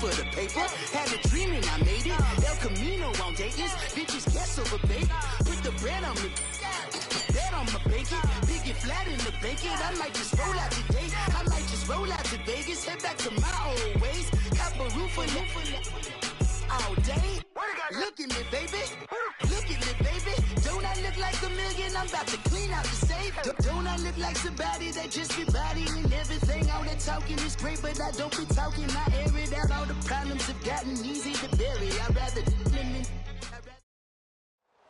for the paper. Had a dream and I made it. El Camino on Dayton's. Bitches guess over baby. Put the bread on me. Bet on my bacon. Big it flat in the bacon. I might just roll out today. I might just roll out to Vegas. Head back to my old ways. Cop a roof for all day. Look at me, baby. Look at me, baby. Don't I look like a million? I'm about to clean out the safe. Don't I look like somebody that just be bodying everything? All that talking is great, but I don't be talking. I air it out. All the problems have gotten easy to bury. I'd rather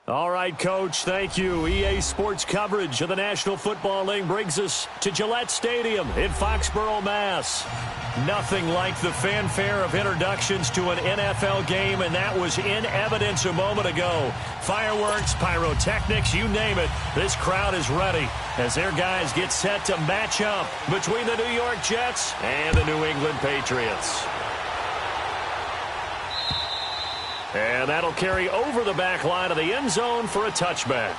All right, Coach, thank you. EA Sports coverage of the National Football League brings us to Gillette Stadium in Foxborough, Mass. Nothing like the fanfare of introductions to an NFL game, and that was in evidence a moment ago. Fireworks, pyrotechnics, you name it. This crowd is ready as their guys get set to match up between the New York Jets and the New England Patriots. And that'll carry over the back line of the end zone for a touchback.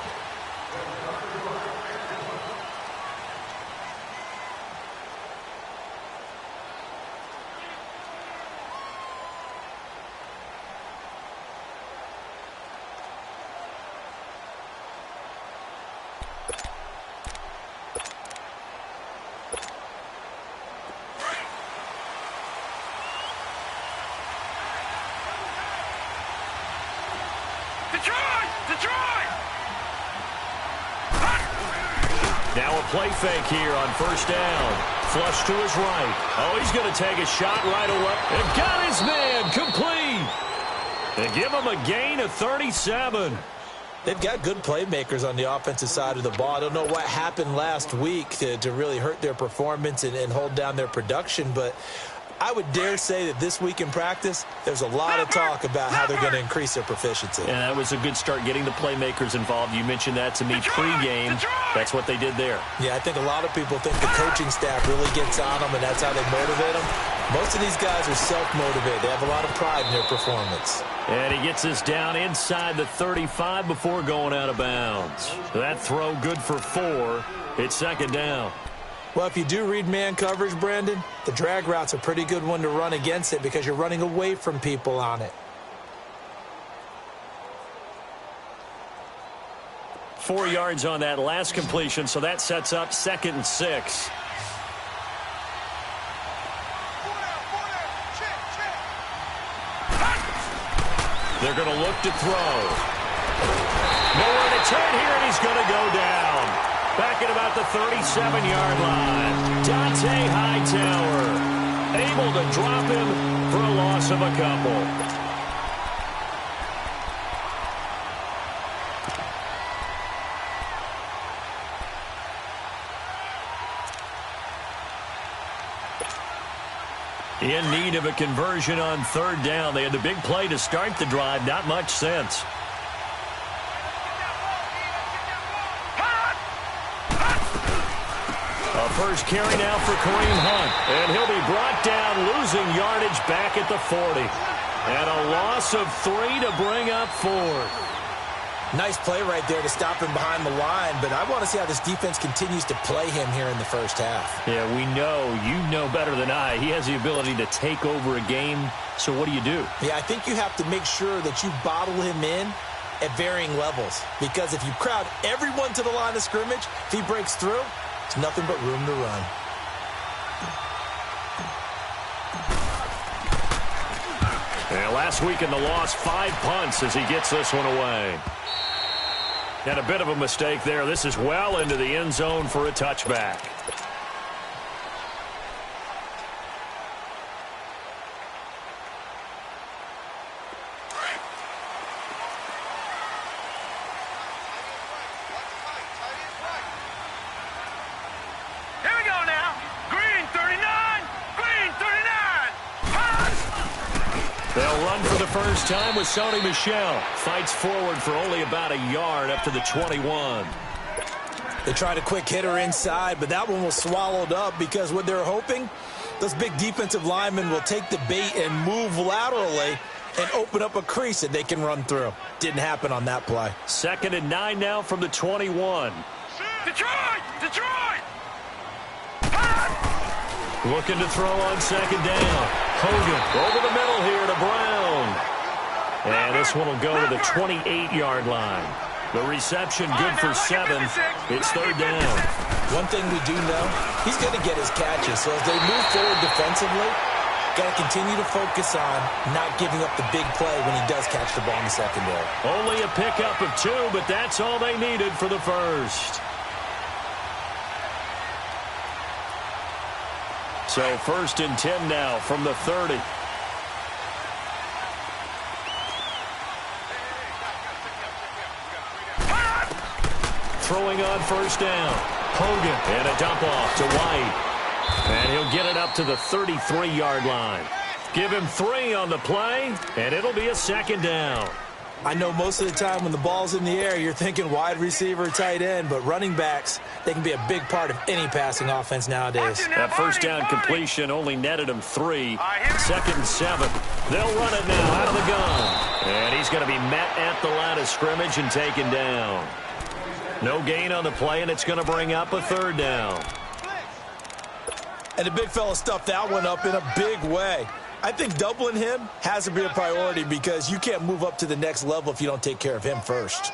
Now a play fake here on first down. Flush to his right. Oh, he's going to take a shot right away. And got his man complete. And give him a gain of 37. They've got good playmakers on the offensive side of the ball. I don't know what happened last week to really hurt their performance and hold down their production, but I would dare say that this week in practice, there's a lot of talk about how they're going to increase their proficiency. And that was a good start, getting the playmakers involved. You mentioned that to me pregame. That's what they did there. Yeah, I think a lot of people think the coaching staff really gets on them, and that's how they motivate them. Most of these guys are self-motivated. They have a lot of pride in their performance. And he gets us down inside the 35 before going out of bounds. That throw good for 4. It's second down. Well, if you do read man coverage, Brandon, the drag route's a pretty good one to run against it because you're running away from people on it. 4 yards on that last completion, so that sets up 2nd and 6. They're going to look to throw. Nowhere to turn here, and he's going to go down. Back at about the 37-yard line. Dante Hightower able to drop him for a loss of a couple. In need of a conversion on 3rd down. They had the big play to start the drive. Not much sense. First carry now for Kareem Hunt. And he'll be brought down, losing yardage back at the 40. And a loss of 3 to bring up 4. Nice play right there to stop him behind the line, but I want to see how this defense continues to play him here in the first half. Yeah, we know. You know better than I. He has the ability to take over a game. So what do you do? Yeah, I think you have to make sure that you bottle him in at varying levels. Because if you crowd everyone to the line of scrimmage, if he breaks through, it's nothing but room to run. And last week in the loss, 5 punts as he gets this one away. And a bit of a mistake there. This is well into the end zone for a touchback. They'll run for the first time with Sony Michel. Fights forward for only about a yard up to the 21. They tried a quick hitter inside, but that one was swallowed up because what they're hoping, those big defensive linemen will take the bait and move laterally and open up a crease that they can run through. Didn't happen on that play. 2nd and 9 now from the 21. Detroit! Detroit! Looking to throw on 2nd down. Hogan over the middle here to Brown. And this one will go to the 28-yard line. The reception good for 7. It's third down. One thing we do know, he's going to get his catches. So as they move forward defensively, got to continue to focus on not giving up the big play when he does catch the ball in the secondary. Only a pickup of 2, but that's all they needed for the first. So 1st and 10 now from the 30. Throwing on 1st down. Hogan and a dump off to White. And he'll get it up to the 33-yard line. Give him 3 on the play, and it'll be a 2nd down. I know most of the time when the ball's in the air, you're thinking wide receiver, tight end, but running backs, they can be a big part of any passing offense nowadays. That 1st down completion only netted him 3. 2nd and 7. They'll run it now out of the gun. And he's going to be met at the line of scrimmage and taken down. No gain on the play, and it's going to bring up a 3rd down. And the big fella stuffed that one up in a big way. I think doubling him has to be a priority because you can't move up to the next level if you don't take care of him first.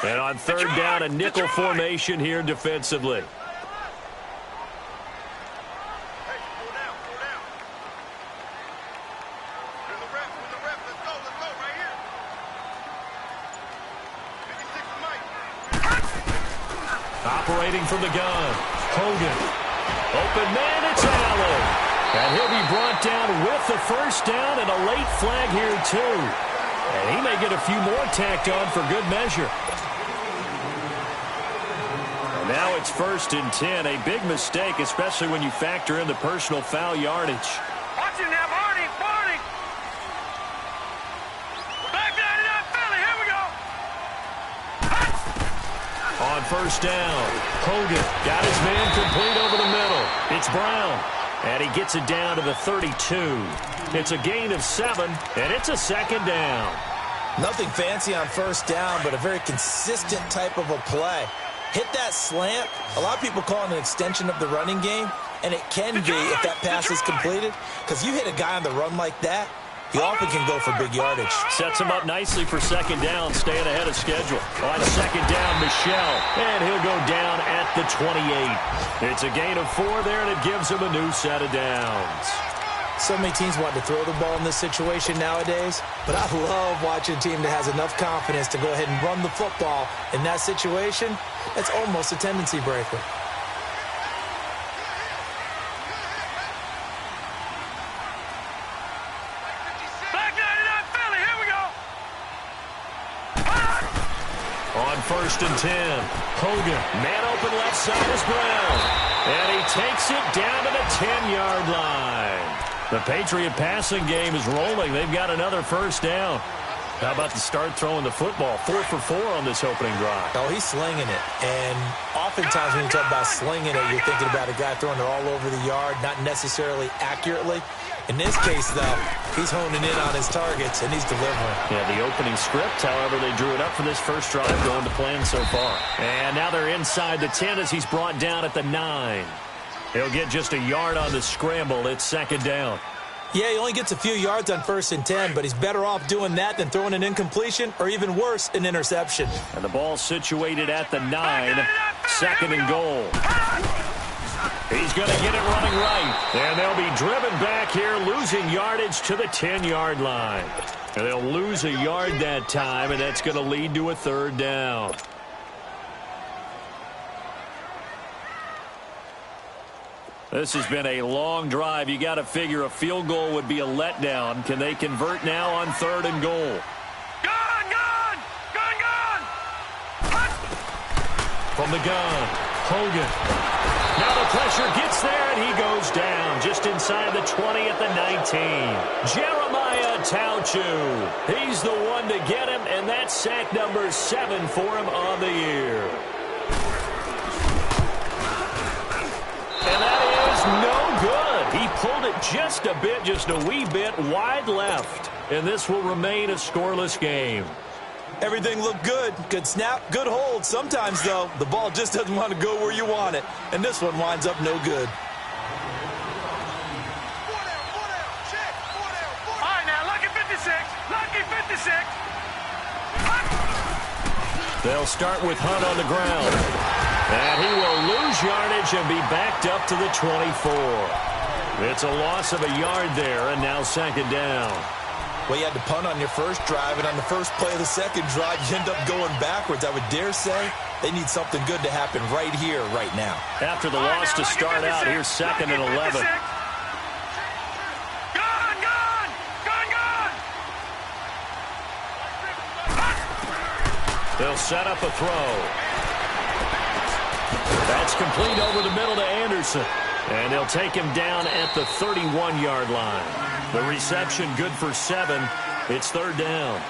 And on 3rd down, a nickel formation here defensively. Operating from the gun, Hogan. Open man, it's Allen. And he'll be brought down with the 1st down and a late flag here, too. And he may get a few more tacked on for good measure. And now it's 1st and 10. A big mistake, especially when you factor in the personal foul yardage. Watch him now, Barney. Back down to that Philly. Here we go. On 1st down, Hogan got his man complete over the middle. It's Brown, and he gets it down to the 32. It's a gain of 7, and it's a 2nd down. Nothing fancy on 1st down, but a very consistent type of a play. Hit that slant. A lot of people call it an extension of the running game, and it can be if that pass is completed, because you hit a guy on the run like that, he often can go for big yardage. Sets him up nicely for 2nd down, staying ahead of schedule. On 2nd down, Michelle, and he'll go down at the 28. It's a gain of 4 there, and it gives him a new set of downs. So many teams want to throw the ball in this situation nowadays, but I love watching a team that has enough confidence to go ahead and run the football in that situation. That's almost a tendency breaker. On 1st and 10, Hogan, man open left side is Brown, and he takes it down to the 10-yard line. The Patriot passing game is rolling. They've got another 1st down. How about to start throwing the football? 4 for 4 on this opening drive. Oh, he's slinging it. And oftentimes when you talk about slinging it, you're thinking about a guy throwing it all over the yard, not necessarily accurately. In this case, though, he's honing in on his targets, and he's delivering. Yeah, the opening script, however, they drew it up for this first drive, going to plan so far. And now they're inside the 10 as he's brought down at the 9. He'll get just a yard on the scramble. It's 2nd down. Yeah, he only gets a few yards on 1st and 10, but he's better off doing that than throwing an incompletion or even worse, an interception. And the ball's situated at the 9, 2nd and goal. He's going to get it running right. And they'll be driven back here, losing yardage to the 10-yard line. And they'll lose a yard that time, and that's going to lead to a 3rd down. This has been a long drive. You got to figure a field goal would be a letdown. Can they convert now on 3rd and goal? Gun! From the gun, Hogan. Now the pressure gets there, and he goes down just inside the 20 at the 19. Jeremiah Tauchu. He's the one to get him, and that's sack number 7 for him on the year. And that is no good. He pulled it just a wee bit wide left. And this will remain a scoreless game. Everything looked good. Good snap, good hold. Sometimes, though, the ball just doesn't want to go where you want it. And this one winds up no good. They'll start with Hunt on the ground. And he will lose yardage and be backed up to the 24. It's a loss of a yard there, and now second down. Well, you had to punt on your first drive, and on the first play of the second drive, you end up going backwards. I would dare say they need something good to happen right here, right now. After the loss to start out, here's second and 11. They'll set up a throw. That's complete over the middle to Anderson. And they'll take him down at the 31-yard line. The reception good for 7. It's third down.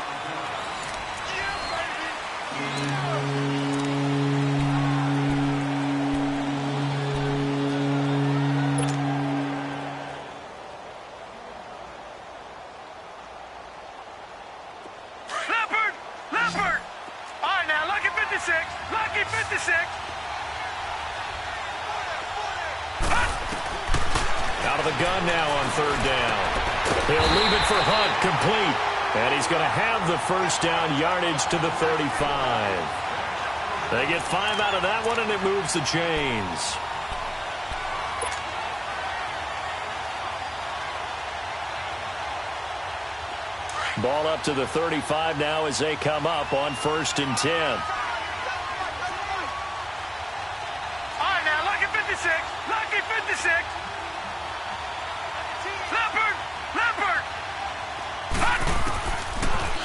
Leopard! All right, now, lucky 56. Lucky 56. Out of the gun now on third down. He'll leave it for Hunt, complete. And he's going to have the first down, yardage to the 35. They get 5 out of that one, and it moves the chains. Ball up to the 35 now as they come up on 1st and 10. All right, now, lucky 56. Lucky 56. Leopard!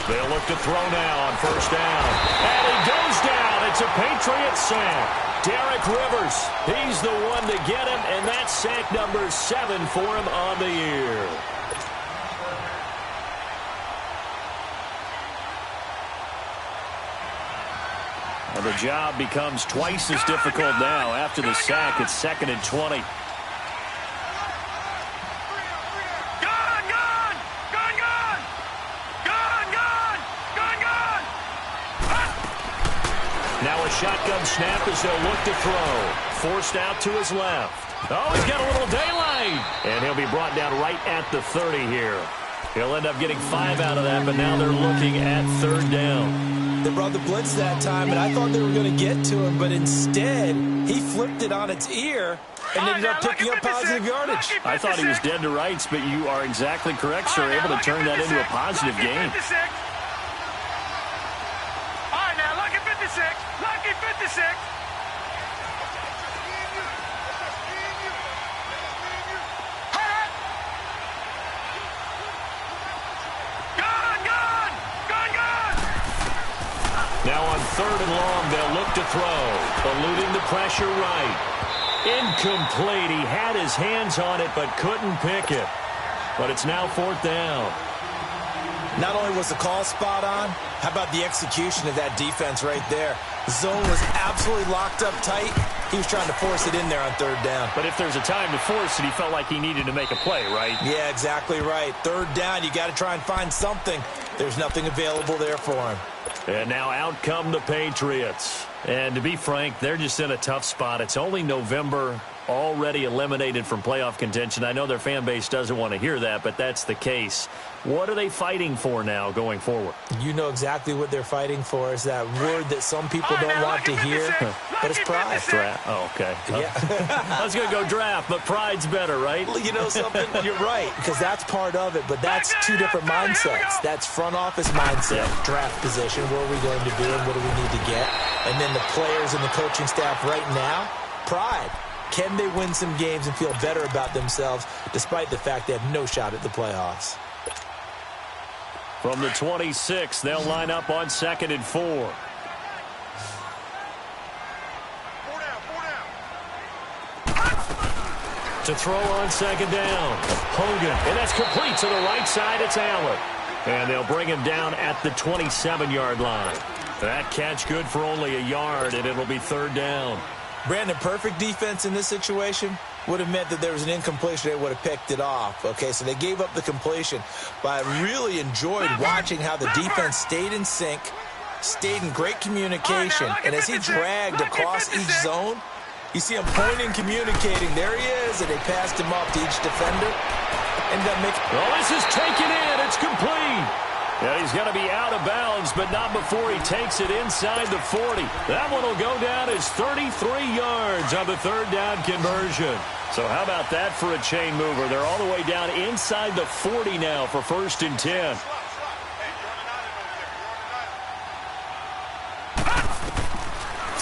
They'll look to throw now on first down. And he goes down. It's a Patriot sack. Derek Rivers, he's the one to get him, and that's sack number 7 for him on the year. Well, the job becomes twice as difficult now after the sack. It's 2nd and 20. Now a shotgun snap as they'll look to throw. Forced out to his left. Oh, he's got a little daylight. And he'll be brought down right at the 30 here. He'll end up getting 5 out of that, but now they're looking at third down. They brought the blitz that time, and I thought they were going to get to him, but instead, he flipped it on its ear and ended up picking up positive yardage. I thought he was dead to rights, but you are exactly correct, sir. Able to turn that into a positive game. All right, now, lucky 56. Lucky 56. Now on 3rd and long, they'll look to throw. Eluding the pressure right. Incomplete. He had his hands on it, but couldn't pick it. But it's now 4th down. Not only was the call spot on, how about the execution of that defense right there? The zone was absolutely locked up tight. He was trying to force it in there on 3rd down. But if there's a time to force it, he felt like he needed to make a play, right? Yeah, exactly right. 3rd down, you got to try and find something. There's nothing available there for him. And now out come the Patriots. And to be frank, they're just in a tough spot. It's only November, already eliminated from playoff contention. I know their fan base doesn't want to hear that, but that's the case. What are they fighting for now going forward? You know exactly what they're fighting for. Is that word that some people don't want to hear, but it's pride. Draft. Oh, okay. Yeah. I was going to go draft, but pride's better, right? Well, you know something? You're right, because that's part of it, but that's two different mindsets. That's front office mindset, draft position, where are we going to be and what do we need to get? And then the players and the coaching staff right now, pride. Can they win some games and feel better about themselves despite the fact they have no shot at the playoffs? From the 26, they'll line up on 2nd and 4. To throw on 2nd down. Hogan, and that's complete to the right side. It's Allen. And they'll bring him down at the 27-yard line. That catch good for only a yard, and it'll be 3rd down. Brandon, perfect defense in this situation would have meant that there was an incompletion. They would have picked it off. Okay, so they gave up the completion. But I really enjoyed watching how the defense stayed in sync, stayed in great communication. And as he dragged across each zone, you see him pointing, communicating. There he is, and they passed him up to each defender. Ended up making... Oh, this is taken in. It's complete. And he's going to be out of bounds, but not before he takes it inside the 40. That one will go down as 33 yards on the third down conversion. So how about that for a chain mover? They're all the way down inside the 40 now for 1st and 10.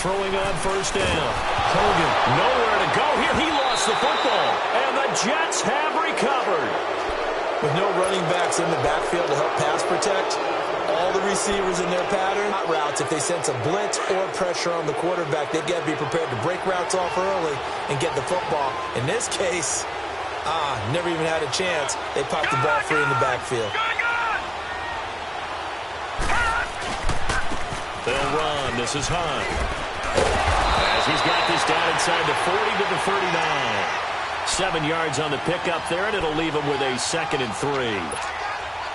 Throwing on 1st down. Hogan, nowhere to go here. He lost the football, and the Jets have recovered. With no running backs in the backfield to help pass protect, all the receivers in their pattern, hot routes, if they sense a blitz or pressure on the quarterback, they've got to be prepared to break routes off early and get the football. In this case, never even had a chance. They popped the ball free in the backfield. They'll run. This is Hunt. As he's got this down inside the 40 to the 39. 7 yards on the pickup there, and it'll leave him with a 2nd and 3.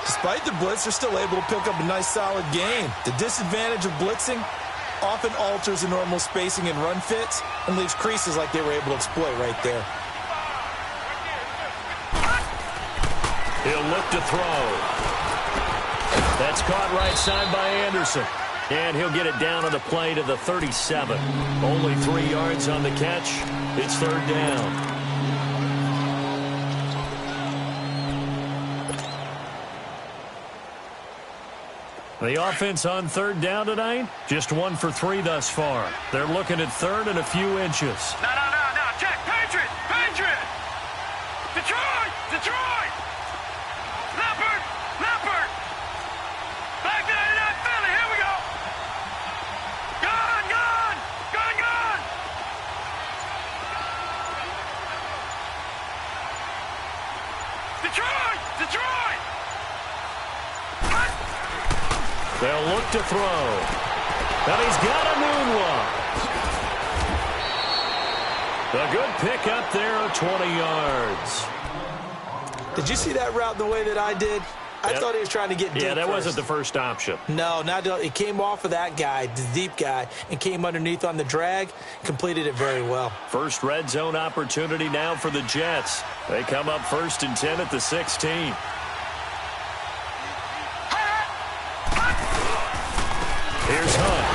Despite the blitz, they're still able to pick up a nice, solid gain. The disadvantage of blitzing often alters the normal spacing and run fits and leaves creases like they were able to exploit right there. He'll look to throw. That's caught right side by Anderson. And he'll get it down on the play to the 37. Only 3 yards on the catch. It's 3rd down. The offense on 3rd down tonight, just 1 for 3 thus far. They're looking at 3rd and a few inches. No. Check. Patriot. Detroit. Leopard. Back 99, Philly. Here we go. Gun. Detroit. They'll look to throw. And he's got a moonwalk. A good pickup there of 20 yards. Did you see that route the way that I did? I thought he was trying to get deep. Yeah, that wasn't the first option. No, it came off of that guy, the deep guy, and came underneath on the drag, completed it very well. First red zone opportunity now for the Jets. They come up 1st and 10 at the 16. Here's Hunt.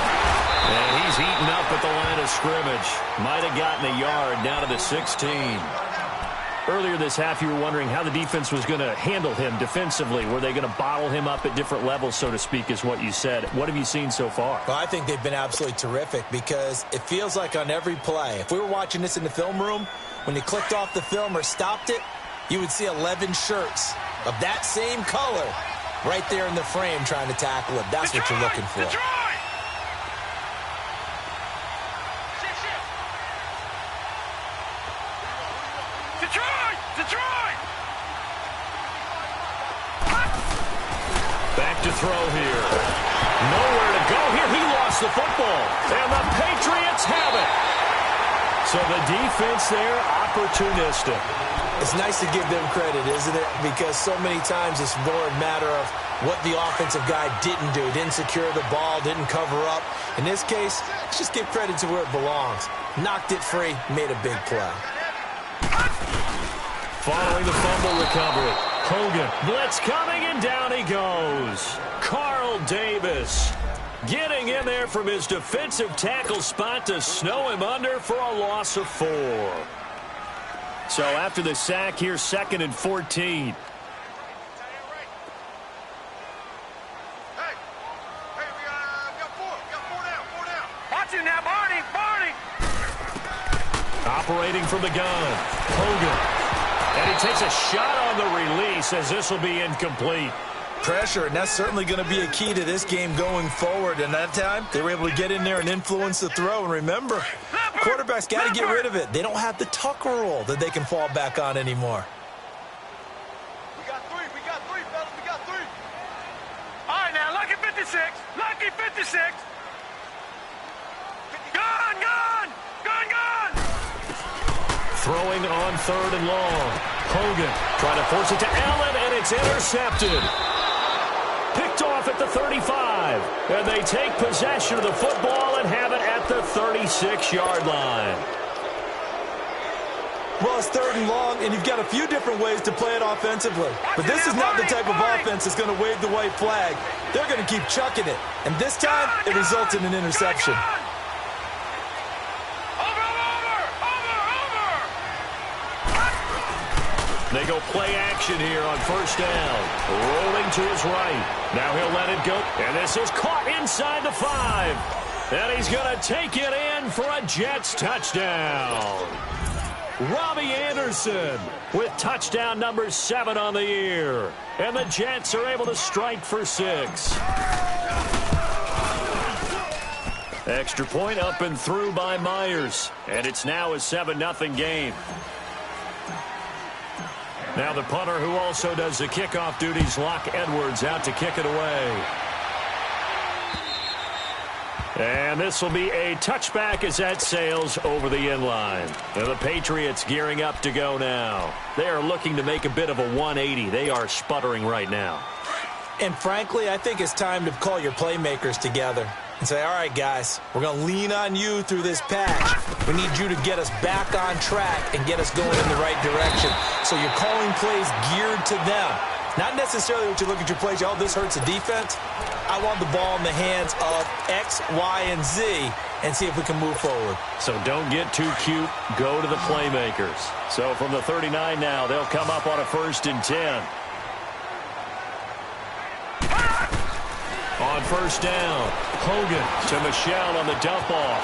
And he's eaten up at the line of scrimmage. Might have gotten a yard down to the 16. Earlier this half, you were wondering how the defense was going to handle him defensively. Were they going to bottle him up at different levels, so to speak, is what you said. What have you seen so far? Well, I think they've been absolutely terrific because it feels like on every play, if we were watching this in the film room, when you clicked off the film or stopped it, you would see 11 shirts of that same color right there in the frame trying to tackle it. That's what you're looking for. Detroit! Back to throw here. Nowhere to go here. He lost the football. And the Patriots have it. So the defense there, opportunistic. It's nice to give them credit, isn't it? Because so many times it's more a matter of what the offensive guy didn't do. Didn't secure the ball, didn't cover up. In this case, let's just give credit to where it belongs. Knocked it free, made a big play. Following the fumble recovery, Hogan, blitz coming, and down he goes. Carl Davis getting in there from his defensive tackle spot to snow him under for a loss of 4. So after the sack, here's 2nd and 14. Hey, we got 4. We got 4 down. Watch him now, Barney. Operating from the gun, Hogan. And he takes a shot on the release as this will be incomplete. Pressure, and that's certainly going to be a key to this game going forward. And that time, they were able to get in there and influence the throw. And remember, quarterbacks got to get rid of it. They don't have the Tucker rule that they can fall back on anymore. We got 3, fellas. We got 3. All right, now, lucky 56. Gun! Throwing on 3rd and long. Hogan trying to force it to Allen, and it's intercepted. Picked off at the 35. And they take possession of the football and have it at the 36-yard line. Well, it's 3rd and long, and you've got a few different ways to play it offensively. But this is not the type of offense that's going to wave the white flag. They're going to keep chucking it. And this time, it results in an interception. They go play action here on 1st down. Rolling to his right. Now he'll let it go. And this is caught inside the 5. And he's going to take it in for a Jets touchdown. Robbie Anderson with touchdown number 7 on the year. And the Jets are able to strike for 6. Extra point up and through by Myers. And it's now a 7-0 game. Now the punter, who also does the kickoff duties, Locke Edwards, out to kick it away. And this will be a touchback as that sails over the end line. And the Patriots gearing up to go now. They are looking to make a bit of a 180. They are sputtering right now. And frankly, I think it's time to call your playmakers together and say, all right, guys, we're going to lean on you through this patch. We need you to get us back on track and get us going in the right direction. So you're calling plays geared to them. Not necessarily what you look at your plays, oh, this hurts the defense. I want the ball in the hands of X, Y, and Z and see if we can move forward. So don't get too cute. Go to the playmakers. So from the 39 now, they'll come up on a 1st and 10. On 1st down, Hogan to Michel on the dump off.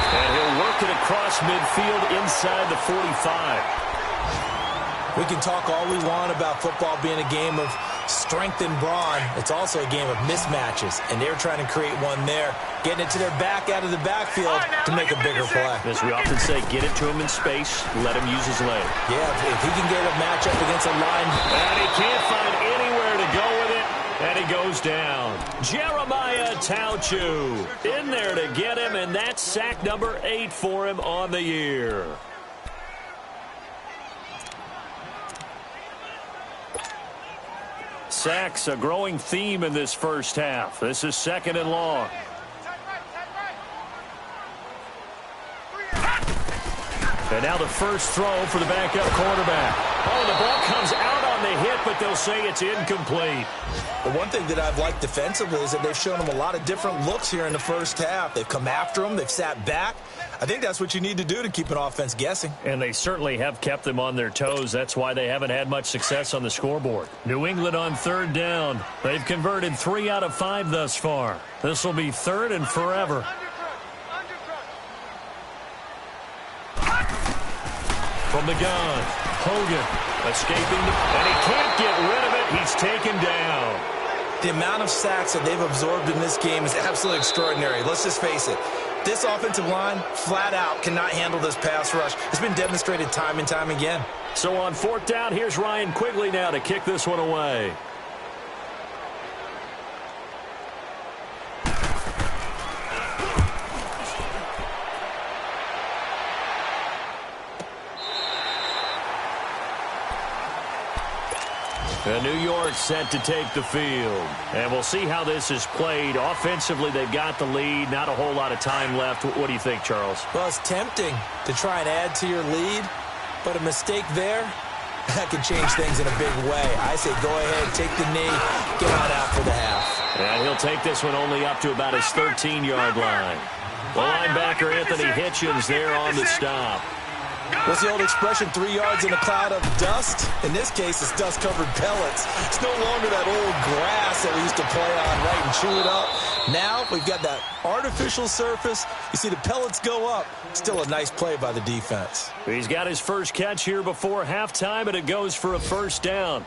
And he'll work it across midfield inside the 45. We can talk all we want about football being a game of strength and brawn. It's also a game of mismatches, and they're trying to create one there, getting it to their back out of the backfield to make a bigger play. As we often say, get it to him in space, let him use his leg. Yeah, if he can get a matchup against a line. And he can't find anywhere to go with it, and he goes down. Jeremiah Tauchu in there to get him, and that's sack number 8 for him on the year. Sacks, a growing theme in this first half. This is 2nd and long. And now the first throw for the backup quarterback. Oh, the ball comes out on the hit, but they'll say it's incomplete. The one thing that I've liked defensively is that they've shown them a lot of different looks here in the first half. They've come after them. They've sat back. I think that's what you need to do to keep an offense guessing. And they certainly have kept them on their toes. That's why they haven't had much success on the scoreboard. New England on 3rd down. They've converted 3 out of 5 thus far. This will be 3rd and forever. From the gun, Hogan escaping, and he can't get rid of it. He's taken down. The amount of sacks that they've absorbed in this game is absolutely extraordinary. Let's just face it. This offensive line, flat out, cannot handle this pass rush. It's been demonstrated time and time again. So on 4th down, here's Ryan Quigley now to kick this one away. And New York set to take the field. And we'll see how this is played. Offensively, they've got the lead. Not a whole lot of time left. What do you think, Charles? Well, it's tempting to try and add to your lead, but a mistake there, that can change things in a big way. I say go ahead, take the knee, get on out for the half. And he'll take this one only up to about his 13-yard line. The linebacker, Anthony Hitchens, there on the stop. What's the old expression, 3 yards in a cloud of dust? In this case, it's dust-covered pellets. It's no longer that old grass that we used to play on, right, and chew it up. Now we've got that artificial surface. You see the pellets go up. Still a nice play by the defense. He's got his first catch here before halftime, and it goes for a 1st down.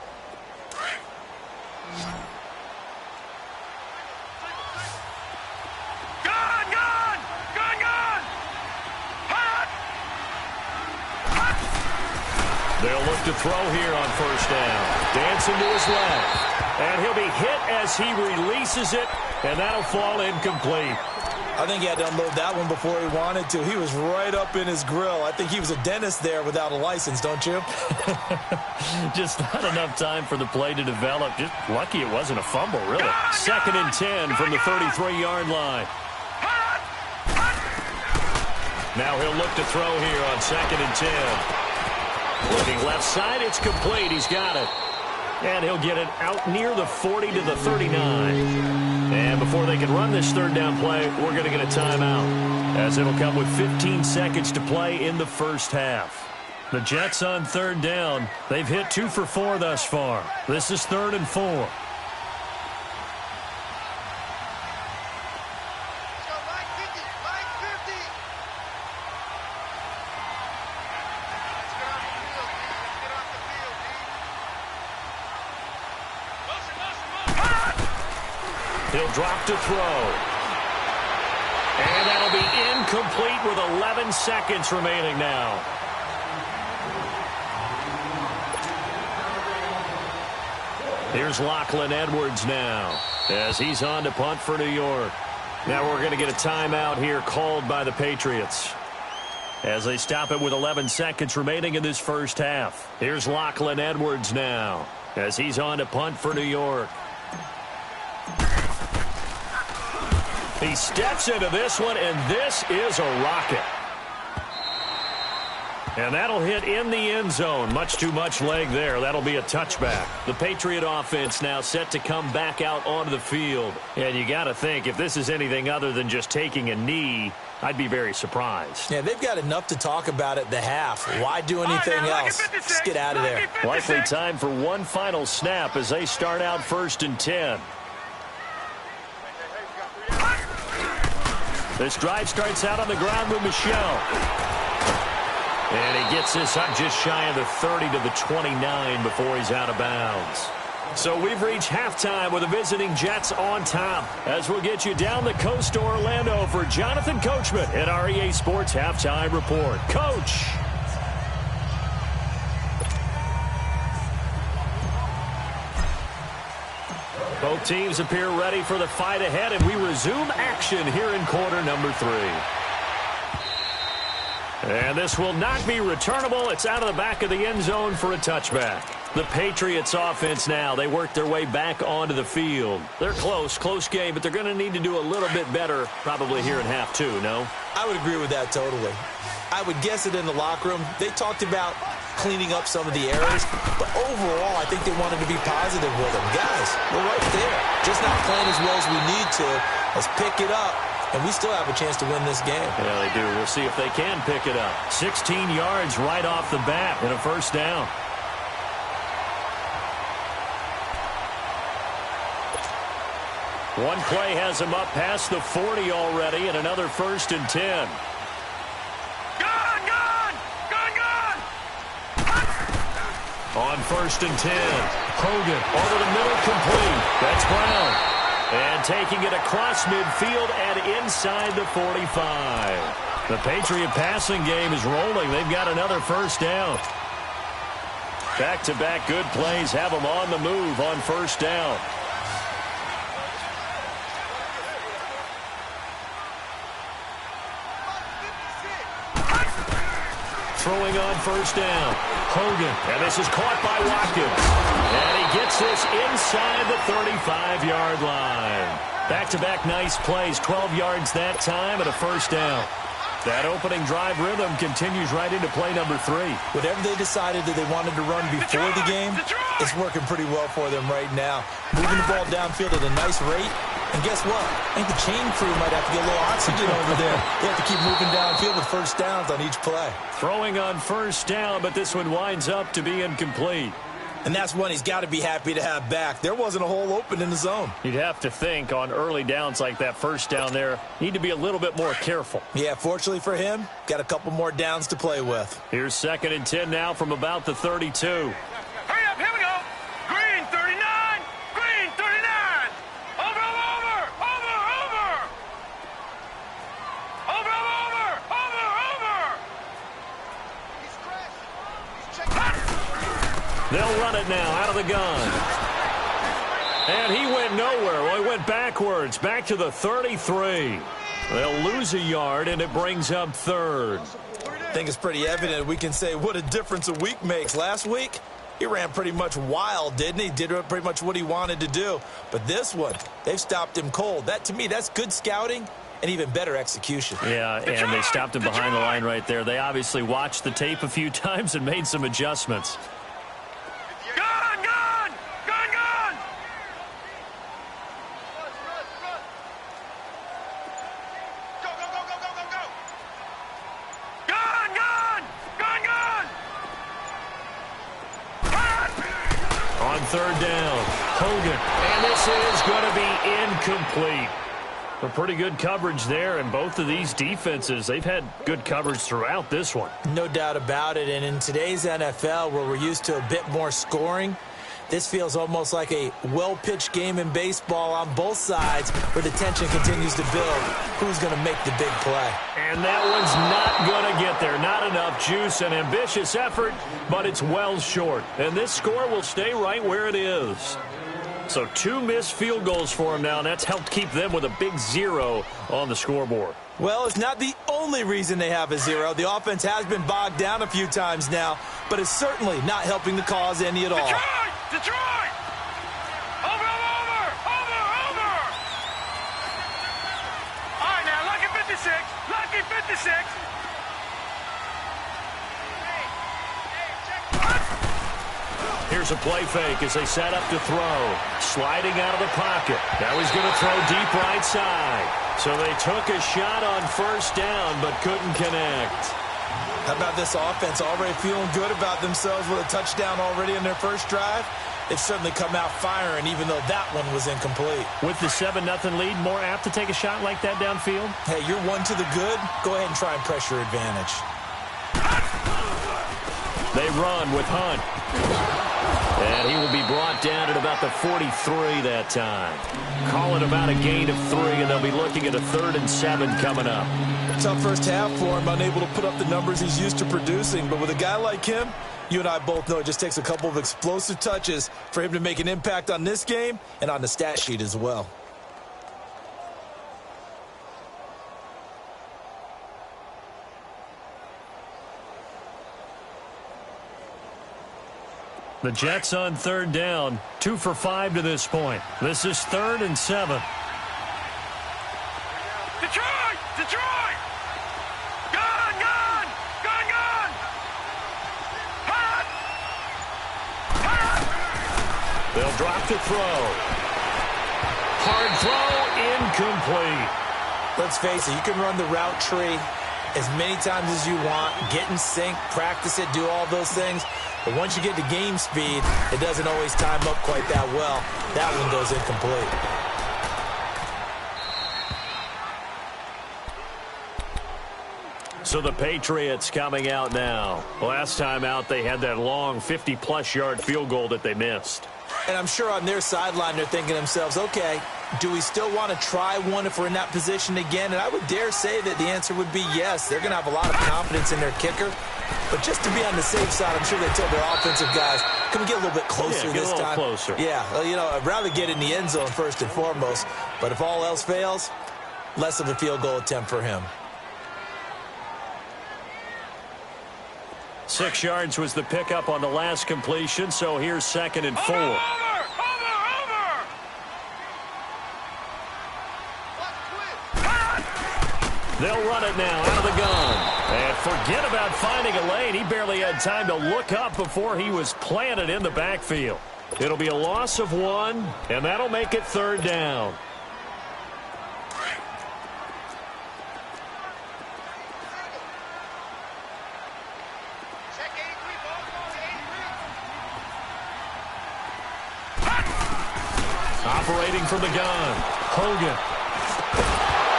They'll look to throw here on 1st down. Dancing to his left. And he'll be hit as he releases it, and that'll fall incomplete. I think he had to unload that one before he wanted to. He was right up in his grill. I think he was a dentist there without a license, don't you? Just not enough time for the play to develop. Just lucky it wasn't a fumble, really. 2nd and 10 from the 33-yard line. Now he'll look to throw here on 2nd and 10. Looking left side, it's complete. He's got it. And he'll get it out near the 40 to the 39. And before they can run this third down play, we're going to get a timeout, as it'll come with 15 seconds to play in the first half. The Jets on third down. They've hit 2 for 4 thus far. This is 3rd and 4. He'll drop to throw. And that'll be incomplete with 11 seconds remaining now. Here's Lachlan Edwards now, as he's on to punt for New York. Now we're going to get a timeout here called by the Patriots, as they stop it with 11 seconds remaining in this first half. Here's Lachlan Edwards now, as he's on to punt for New York. He steps into this one, and this is a rocket. And that'll hit in the end zone. Much too much leg there. That'll be a touchback. The Patriot offense now set to come back out onto the field. And you got to think, if this is anything other than just taking a knee, I'd be very surprised. Yeah, they've got enough to talk about at the half. Why do anything else? Just get out of there. Likely time for one final snap as they start out 1st and 10. This drive starts out on the ground with Michel. And he gets this up just shy of the 30 to the 29 before he's out of bounds. So we've reached halftime with the visiting Jets on top, as we'll get you down the coast to Orlando for Jonathan Coachman at our EA Sports Halftime Report. Coach. Both teams appear ready for the fight ahead, and we resume action here in quarter number 3. And this will not be returnable. It's out of the back of the end zone for a touchback. The Patriots offense now, they work their way back onto the field. They're close game, but they're going to need to do a little bit better probably here in half 2, no? I would agree with that totally. I would guess that in the locker room, they talked about cleaning up some of the errors, but overall, I think they wanted to be positive with them. Guys, we're right there. Just not playing as well as we need to. Let's pick it up, and we still have a chance to win this game. Yeah, they do. We'll see if they can pick it up. 16 yards right off the bat and a first down. One play has him up past the 40 already, and another 1st and 10. On 1st and 10, Hogan over the middle, complete. That's Brown. And taking it across midfield and inside the 45. The Patriot passing game is rolling. They've got another first down. Back-to-back good plays have them on the move on first down. Throwing on first down, Hogan, and this is caught by Watkins. And he gets this inside the 35-yard line. Back-to-back nice plays, 12 yards that time and a first down. That opening drive rhythm continues right into play number 3. Whatever they decided that they wanted to run before the game, it's working pretty well for them right now. Moving the ball downfield at a nice rate. And guess what? I think the chain crew might have to get a little oxygen over there. They have to keep moving downfield with first downs on each play. Throwing on first down, but this one winds up to be incomplete. And that's one he's got to be happy to have back. There wasn't a hole open in the zone. You'd have to think on early downs like that first down there, need to be a little bit more careful. Yeah, fortunately for him, got a couple more downs to play with. Here's 2nd and 10 now from about the 32. Hurry up, here we go. Green 39, green 39. Over. They'll run it now out of the gun. And he went nowhere. Well, he went backwards, back to the 33. They'll lose a yard, and it brings up 3rd. I think it's pretty evident we can say what a difference a week makes. Last week, he ran pretty much wild, didn't he? Did pretty much what he wanted to do. But this one, they've stopped him cold. That, to me, that's good scouting and even better execution. Yeah, and they stopped him behind the line right there. They obviously watched the tape a few times and made some adjustments. Gun! Gun! Gun! Gun! Go, go, go, go, go, go, go! Gun! Gun! Gun! Gun! On third down, Hogan. And this is going to be incomplete. A pretty good coverage there, and both of these defenses, they've had good coverage throughout this one. No doubt about it, and in today's NFL, where we're used to a bit more scoring, this feels almost like a well-pitched game in baseball on both sides where the tension continues to build. Who's going to make the big play? And that one's not going to get there. Not enough juice, an ambitious effort, but it's well short. And this score will stay right where it is. So 2 missed field goals for him now, and that's helped keep them with a big 0 on the scoreboard. Well, it's not the only reason they have a 0. The offense has been bogged down a few times now, but it's certainly not helping the cause any at all. Detroit! Detroit! Over, over, over, over! All right, now, lucky 56. Lucky 56. Here's a play fake as they set up to throw. Sliding out of the pocket. Now he's going to throw deep right side. So they took a shot on first down but couldn't connect. How about this offense already feeling good about themselves with a touchdown already in their first drive? They've certainly come out firing, even though that one was incomplete. With the 7-0 lead, more apt to take a shot like that downfield? Hey, you're one to the good. Go ahead and try and press your advantage. They run with Hunt. And he will be brought down at about the 43 that time. Call it about a gain of 3, and they'll be looking at a 3rd and 7 coming up. Tough first half for him, unable to put up the numbers he's used to producing. But with a guy like him, you and I both know it just takes a couple of explosive touches for him to make an impact on this game and on the stat sheet as well. The Jets on 3rd down, 2 for 5 to this point. This is 3rd and 7. Detroit! Detroit! Gun! Gun! Gun! Gun! Hot! Hot! They'll drop to throw. Hard throw, incomplete. Let's face it, you can run the route tree as many times as you want, get in sync, practice it, do all those things. But once you get to game speed, it doesn't always time up quite that well. That one goes incomplete. So the Patriots coming out now. Last time out, they had that long 50-plus yard field goal that they missed. And I'm sure on their sideline, they're thinking to themselves, okay, do we still want to try one if we're in that position again? And I would dare say that the answer would be yes. They're going to have a lot of confidence in their kicker. But just to be on the safe side, I'm sure they told their offensive guys, can we get a little bit closer this time? Get a little closer. Yeah, well, you know, I'd rather get in the end zone first and foremost. But if all else fails, less of a field goal attempt for him. 6 yards was the pickup on the last completion, so here's 2nd and 4. Over! They'll run it now out of the gun. And forget about finding a lane. He barely had time to look up before he was planted in the backfield. It'll be a loss of 1, and that'll make it 3rd down. Operating from the gun, Hogan.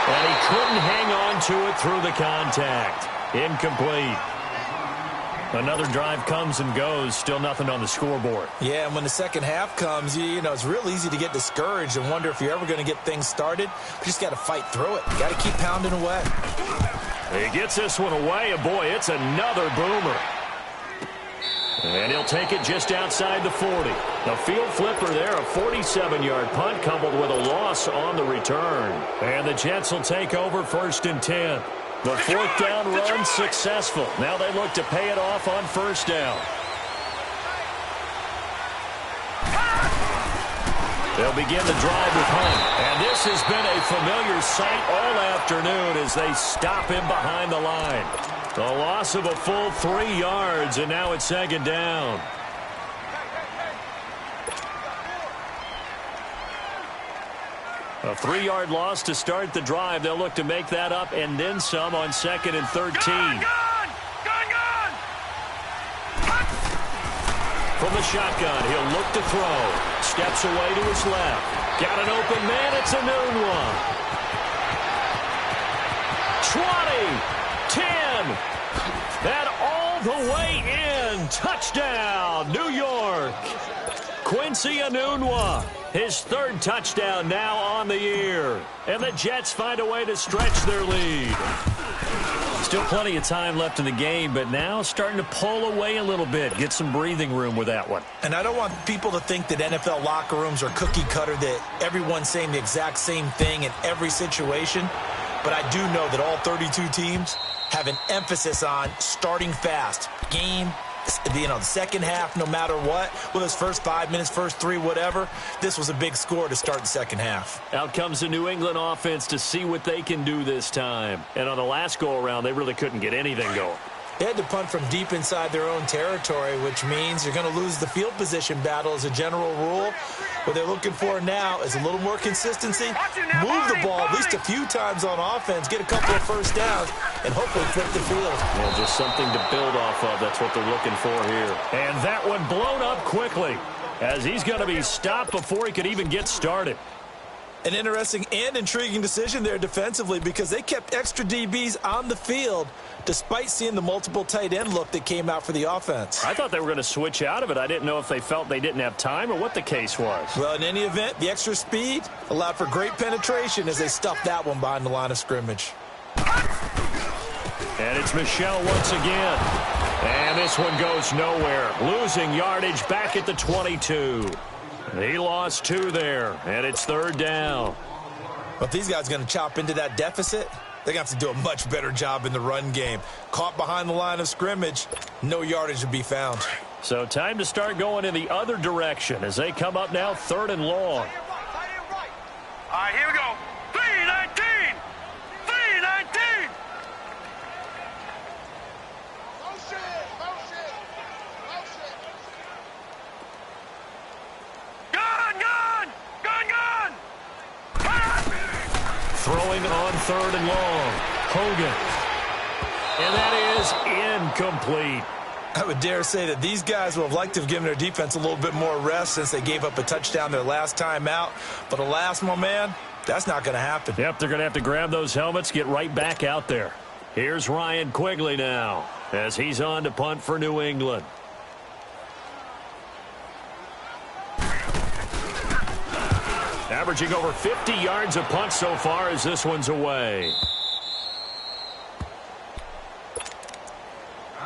And he couldn't hang on to it through the contact. Incomplete. Another drive comes and goes. Still nothing on the scoreboard. Yeah, and when the second half comes, you know, it's real easy to get discouraged and wonder if you're ever going to get things started. You just got to fight through it. You got to keep pounding away. He gets this one away, and boy, it's another boomer. And he'll take it just outside the 40. A field flipper there, a 47-yard punt coupled with a loss on the return. And the Jets will take over 1st and 10. The 4th down run successful. Now they look to pay it off on 1st down. They'll begin the drive with Hunt. And this has been a familiar sight all afternoon as they stop him behind the line. A loss of a full 3 yards, and now it's second down. A 3-yard loss to start the drive. They'll look to make that up and then some on 2nd and 13. Gun! From the shotgun, he'll look to throw. Steps away to his left. Got an open man. It's a noon one. 20, 10, and all the way in. Touchdown, New York. Quincy Enunwa, his 3rd touchdown now on the year. And the Jets find a way to stretch their lead. Still plenty of time left in the game, but now starting to pull away a little bit. Get some breathing room with that one. And I don't want people to think that NFL locker rooms are cookie cutter, that everyone's saying the exact same thing in every situation. But I do know that all 32 teams have an emphasis on starting fast. Game, the second half, no matter what, whether it's first 5 minutes, first 3, whatever, this was a big score to start the second half. Out comes the New England offense to see what they can do this time. And on the last go-around, they really couldn't get anything going. They had to punt from deep inside their own territory, which means you're going to lose the field position battle as a general rule. What they're looking for now is a little more consistency, move the ball at least a few times on offense, get a couple of first downs, and hopefully flip the field. Yeah, just something to build off of. That's what they're looking for here. And that one blown up quickly as he's going to be stopped before he could even get started. An interesting and intriguing decision there defensively because they kept extra DBs on the field despite seeing the multiple tight end look that came out for the offense. I thought they were going to switch out of it. I didn't know if they felt they didn't have time or what the case was. Well, in any event, the extra speed allowed for great penetration as they stuffed that one behind the line of scrimmage. And it's Michel once again. And this one goes nowhere. Losing yardage back at the 22. He lost 2 there, and it's 3rd down. But if these guys are going to chop into that deficit, they're going to have to do a much better job in the run game. Caught behind the line of scrimmage, no yardage to be found. So time to start going in the other direction as they come up now 3rd and long. All right, here we go. 3-19. 3-19. Throwing on 3rd and long. Hogan. And that is incomplete. I would dare say that these guys would have liked to have given their defense a little bit more rest since they gave up a touchdown their last time out. But alas, my man, that's not going to happen. Yep, they're going to have to grab those helmets, get right back out there. Here's Ryan Quigley now as he's on to punt for New England. Averaging over 50 yards a punt so far as this one's away.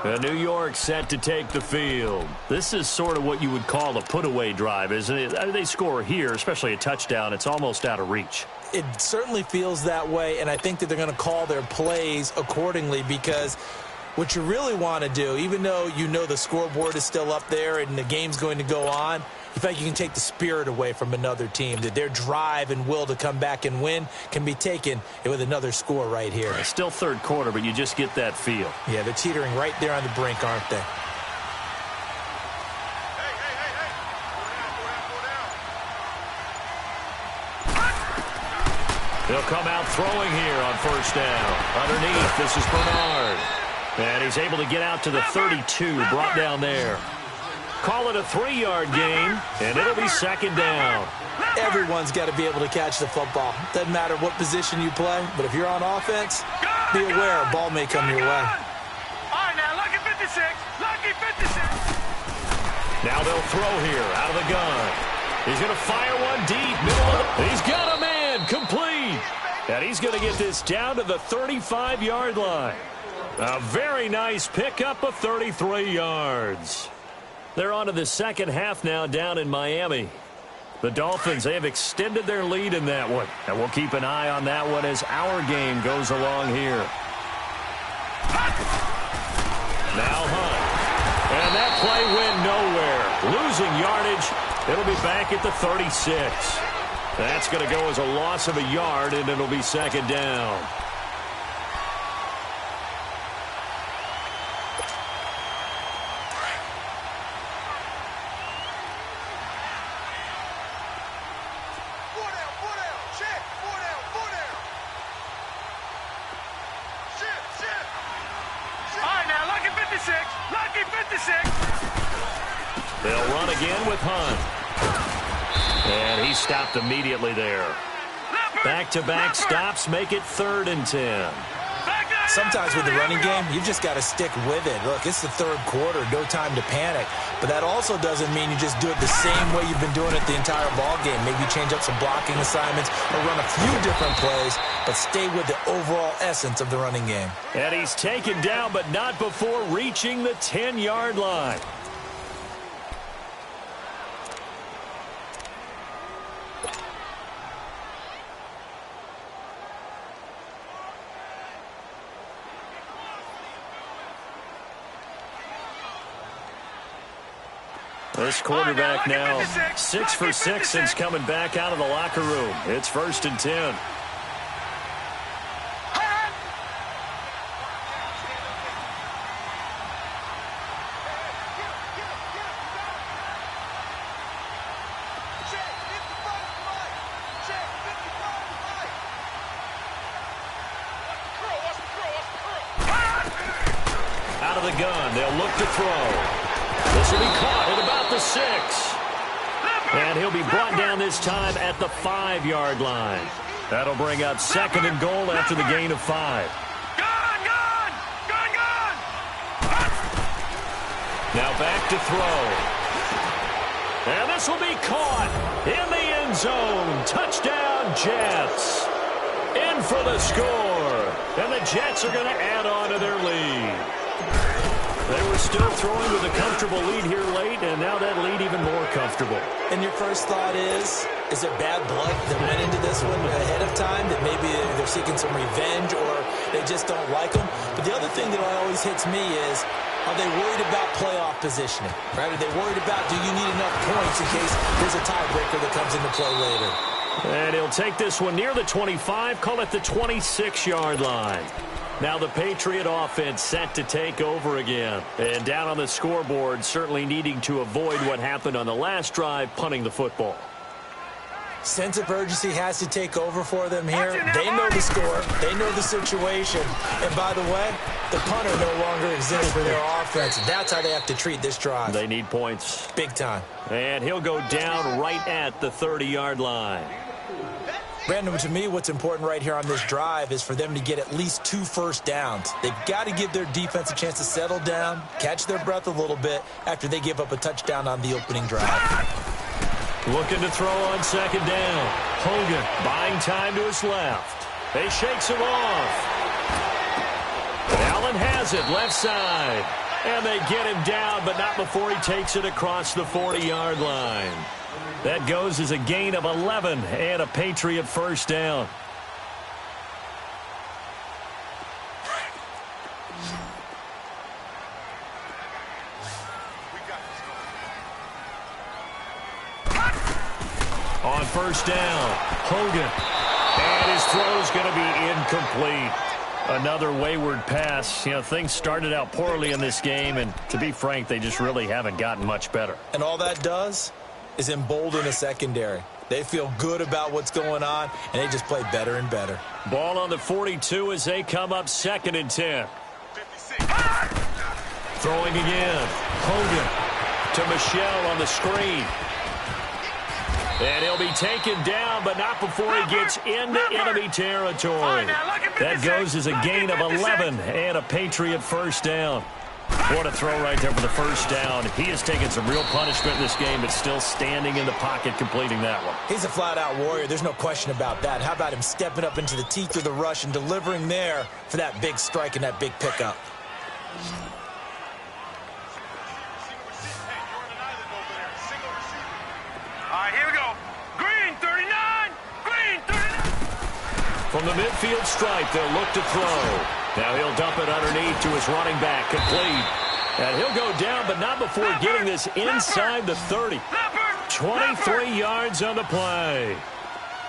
And New York set to take the field. This is sort of what you would call a put-away drive, isn't it? I mean, they score here, especially a touchdown. It's almost out of reach. It certainly feels that way, and I think that they're going to call their plays accordingly because what you really want to do, even though you know the scoreboard is still up there and the game's going to go on, in fact, you can take the spirit away from another team, that their drive and will to come back and win can be taken with another score right here. It's still 3rd quarter, but you just get that feel. Yeah, they're teetering right there on the brink, aren't they? They'll come out throwing here on 1st down. Underneath, this is Bernard. And he's able to get out to the 32, brought down there. Call it a 3-yard gain, and it'll be 2nd down. Everyone's got to be able to catch the football. Doesn't matter what position you play, but if you're on offense, be aware a ball may come your way. All right, now, lucky 56. Lucky 56. Now they'll throw here out of the gun. He's going to fire one deep. He's got a man complete. And he's going to get this down to the 35-yard line. A very nice pickup of 33 yards. They're on to the second half now down in Miami. The Dolphins, they have extended their lead in that one. And we'll keep an eye on that one as our game goes along here. Now Hunt. And that play went nowhere. losing yardage. It'll be back at the 36. That's going to go as a loss of a yard, and it'll be second down. They'll run again with Hunt. And he stopped immediately there. Back-to-back stops make it 3rd and 10. Sometimes with the running game, you've just got to stick with it. Look, it's the third quarter, no time to panic. But that also doesn't mean you just do it the same way you've been doing it the entire ball game. Maybe change up some blocking assignments or run a few different plays, but stay with the overall essence of the running game. And he's taken down, but not before reaching the 10-yard line. This quarterback now 6 for 6 since coming back out of the locker room. It's 1st and 10. Out of the gun, they'll look to throw. This will be caught at about the 6. And he'll be brought down this time at the 5-yard line. That'll bring up 2nd and goal after the gain of 5. Now back to throw. And this will be caught in the end zone. Touchdown, Jets. In for the score. And the Jets are going to add on to their lead. They were still throwing with a comfortable lead here late, and now that lead even more comfortable. And your first thought is there bad blood that went into this one ahead of time, that maybe they're seeking some revenge or they just don't like them? But the other thing that always hits me is, are they worried about playoff positioning? Right? Are they worried about, do you need enough points in case there's a tiebreaker that comes into play later? And he'll take this one near the 25, call it the 26-yard line. Now the Patriot offense set to take over again. And down on the scoreboard, certainly needing to avoid what happened on the last drive, punting the football. Sense of urgency has to take over for them here. They know the score. They know the situation. And by the way, the punter no longer exists for their offense. That's how they have to treat this drive. They need points. Big time. And he'll go down right at the 30-yard line. Brandon, to me, what's important right here on this drive is for them to get at least 2 first downs. They've got to give their defense a chance to settle down, catch their breath a little bit after they give up a touchdown on the opening drive. Looking to throw on 2nd down. Hogan buying time to his left. He shakes him off. Allen has it left side. And they get him down, but not before he takes it across the 40-yard line. That goes as a gain of 11 and a Patriot first down. On first down, Hogan. And his throw's going to be incomplete. Another wayward pass. You know, things started out poorly in this game, and to be frank, they just really haven't gotten much better. And all that does is embolden the secondary. They feel good about what's going on, and they just play better and better. Ball on the 42 as they come up 2nd and 10. Throwing again. Hogan to Michelle on the screen. And he'll be taken down, but not before he gets into enemy territory. That goes as a gain of 11 and a Patriot first down. What a throw right there for the first down. He has taken some real punishment in this game, but still standing in the pocket completing that one. He's a flat-out warrior. There's no question about that. How about him stepping up into the teeth of the rush and delivering there for that big strike and that big pickup? All right, here we go. Green, 39. Green, 39. From the midfield stripe, they'll look to throw. Now he'll dump it underneath to his running back, complete. And he'll go down, but not before getting this inside the 30. 23 yards on the play.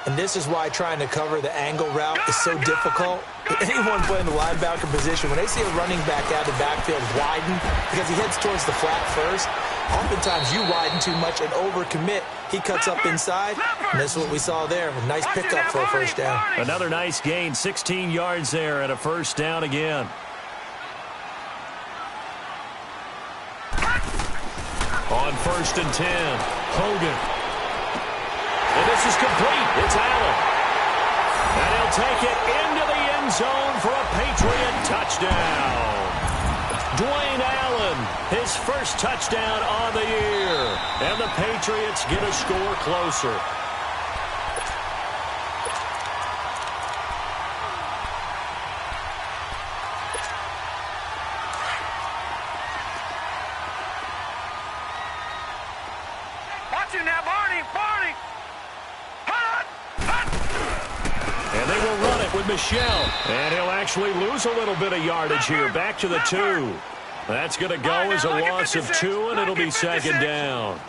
And this is why trying to cover the angle route is so difficult. Anyone playing the linebacker position, when they see a running back out of the backfield widen because he heads towards the flat first, oftentimes you widen too much and overcommit. He cuts up inside, and that's what we saw there. A nice pickup for a first down. Another nice gain, 16 yards there, and a first down again. On 1st and 10, Hogan. And this is complete. It's Allen. And he'll take it into the end zone for a Patriot touchdown. Dwayne Allen, his first touchdown on the year. And the Patriots get a score closer. Watch it now, Barney. And they will run it with Michelle. And he'll actually lose a little bit of yardage here. Back to the 2. That's going to go as a loss of 2, and it'll be second down.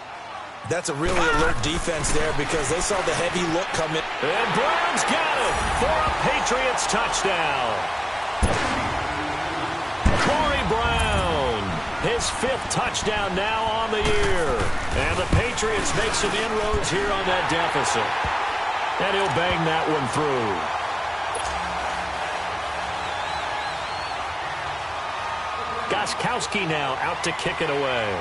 That's a really alert defense there because they saw the heavy look come in. And Brown's got it for a Patriots touchdown. Corey Brown, his 5th touchdown now on the year. And the Patriots make some inroads here on that deficit. And he'll bang that one through. Gostkowski now out to kick it away.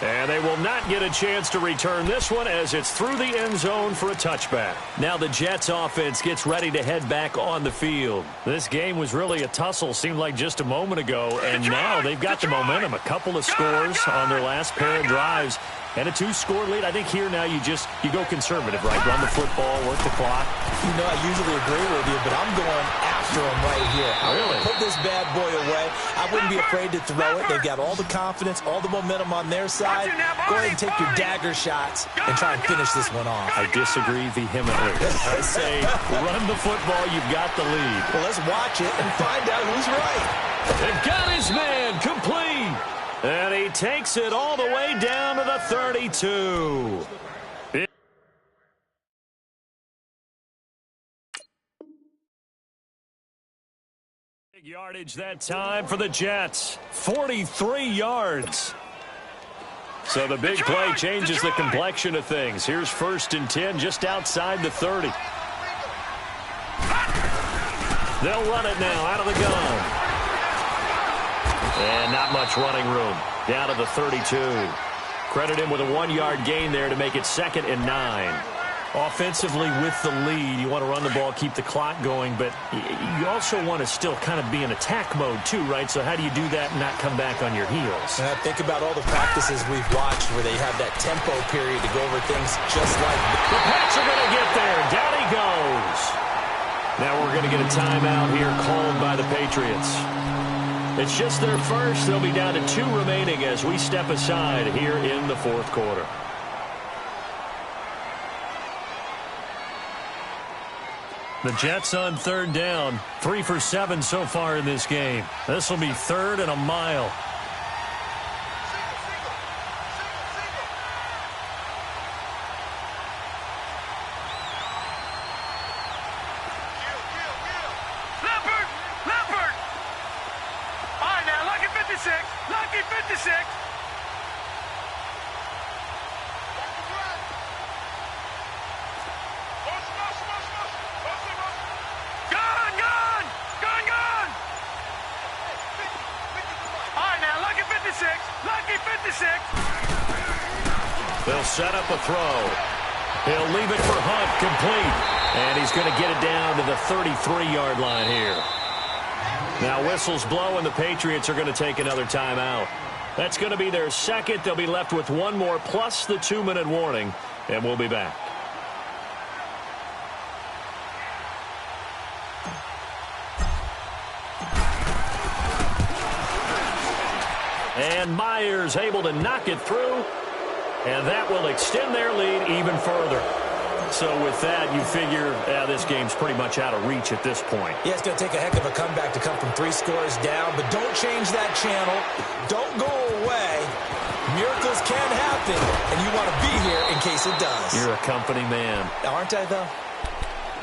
And they will not get a chance to return this one as it's through the end zone for a touchback. Now the Jets offense gets ready to head back on the field. This game was really a tussle, seemed like just a moment ago, and now they've got the momentum. A couple of scores on their last pair of drives and a 2-score lead. I think here now you go conservative, right? Run the football, work the clock. You know, I usually agree with you, but I'm going after him right here. Really? Put this bad boy away. I wouldn't be afraid to throw it. They've got all the confidence, all the momentum on their side. Go ahead and take your dagger shots and try and finish this one off. I disagree vehemently. I say run the football. You've got the lead. Well, let's watch it and find out who's right. They've got his man complete. And he takes it all the way down to the 32. Big yardage that time for the Jets. 43 yards. So the big play changes the complexion of things. Here's 1st and 10 just outside the 30. They'll run it now out of the gun. And not much running room. Down to the 32. Credit him with a 1-yard gain there to make it 2nd and 9. Offensively with the lead, you want to run the ball, keep the clock going, but you also want to still kind of be in attack mode too, right? So how do you do that and not come back on your heels? Think about all the practices we've watched where they have that tempo period to go over things just like the Pats are going to get there. Down he goes. Now we're going to get a timeout here called by the Patriots. It's just their first. They'll be down to 2 remaining as we step aside here in the 4th quarter. The Jets on 3rd down. 3 for 7 so far in this game. This will be 3rd and a mile. Lucky 56. Gone. All right, now, lucky 56. Lucky 56. They'll set up a throw. He'll leave it for Hunt, complete. And he's going to get it down to the 33-yard line here. Now whistles blow, and the Patriots are going to take another timeout. That's going to be their 2nd. They'll be left with 1 more plus the 2-minute warning, and we'll be back. And Myers able to knock it through, and that will extend their lead even further. So with that, you figure this game's pretty much out of reach at this point. Yeah, it's going to take a heck of a comeback to come from 3 scores down, but don't change that channel. Don't go away. Miracles can happen, and you want to be here in case it does. You're a company man. Aren't I, though?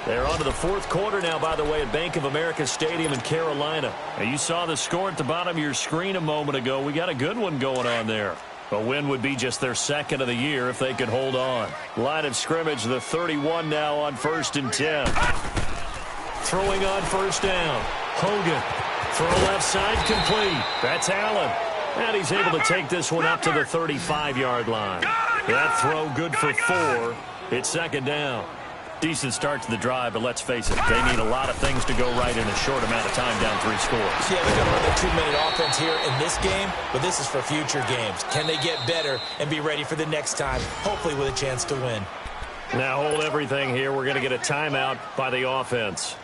They're on to the fourth quarter now, by the way, at Bank of America Stadium in Carolina. Now, you saw the score at the bottom of your screen a moment ago. We got a good one going on there. A win would be just their second of the year if they could hold on. Line of scrimmage, the 31 now on 1st and 10. Throwing on first down. Hogan. Throw left side complete. That's Allen. And he's able to take this one up to the 35-yard line. That throw good for 4. It's second down. Decent start to the drive, but let's face it, they need a lot of things to go right in a short amount of time down 3 scores. Yeah, they're going to run their 2-minute offense here in this game, but this is for future games. Can they get better and be ready for the next time, hopefully with a chance to win? Now hold everything here. We're going to get a timeout by the offense.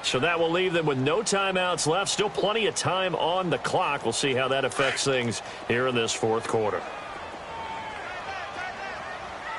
So that will leave them with no timeouts left. Still plenty of time on the clock. We'll see how that affects things here in this fourth quarter.